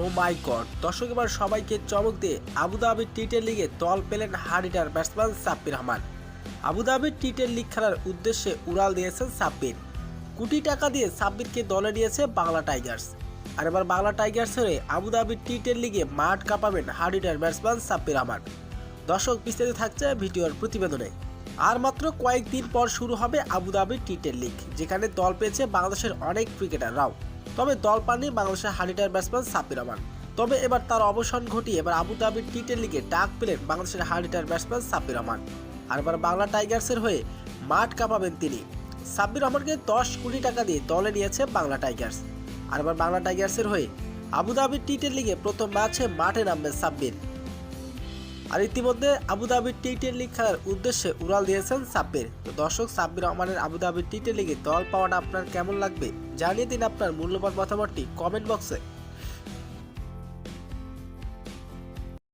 ও মাই god, দর্শক এবার সবাইকে চমক দিয়ে আবুধাবি টি-10 লিগে দল পেলেন হারিটার batsman Sabbir Rahman. Abu Dhabi T ten league খেলার উদ্দেশ্যে উড়াল দিয়েছেন সাব্বির। কোটি টাকা দিয়ে সাব্বিরকে দলে নিয়েছে বাংলা টাইগার্স। আর এবার বাংলা টাইগার্স হয়ে আবুধাবি টি-10 লিগে মাঠ কাঁপাবেন হারিটার ব্যাটসম্যান সাব্বির রহমান। দর্শক বিস্তারিত থাকছে ভিডিওর প্রতিবেদনে। আর মাত্র কয়েকদিন পর শুরু হবে আবুধাবি টি-10 লিগ, যেখানে দল পেয়েছে বাংলাদেশের অনেক ক্রিকেটাররাও। তবে দল পাননি বাংলাদেশের হারিটার ব্যাটসম্যান সাব্বির রহমান। তবে এবার তার অবসান ঘটিয়ে এবার আবুধাবি টি-10 লিগে ডাক পেলেন বাংলাদেশের হারিটার ব্যাটসম্যান সাব্বির রহমান। আর এবার বাংলা টাইগার্সের হয়ে মাঠ কাঁপাবেন তিনি। সাব্বির রহমানকে 10 কোটি টাকা দিয়ে দলে নিয়েছে বাংলা টাইগার্স। আর এবার বাংলা টাইগার্সের হয়ে আবুধাবি টি-10 লিগে প্রথম ম্যাচে মাঠে নামবেন সাব্বির। আর ইতিমধ্যে আবুধাবি টি-10 লিগ খেলার উদ্দেশ্যে উড়াল দিয়েছেন সাব্বির। তো দর্শক, সাব্বির রহমানের আবুধাবি টি-10 লিগে দল পাওয়াটা আপনার কেমন লাগবে জানিয়ে দিন আপনার মূল্যবান মতামতটি কমেন্ট বক্সে।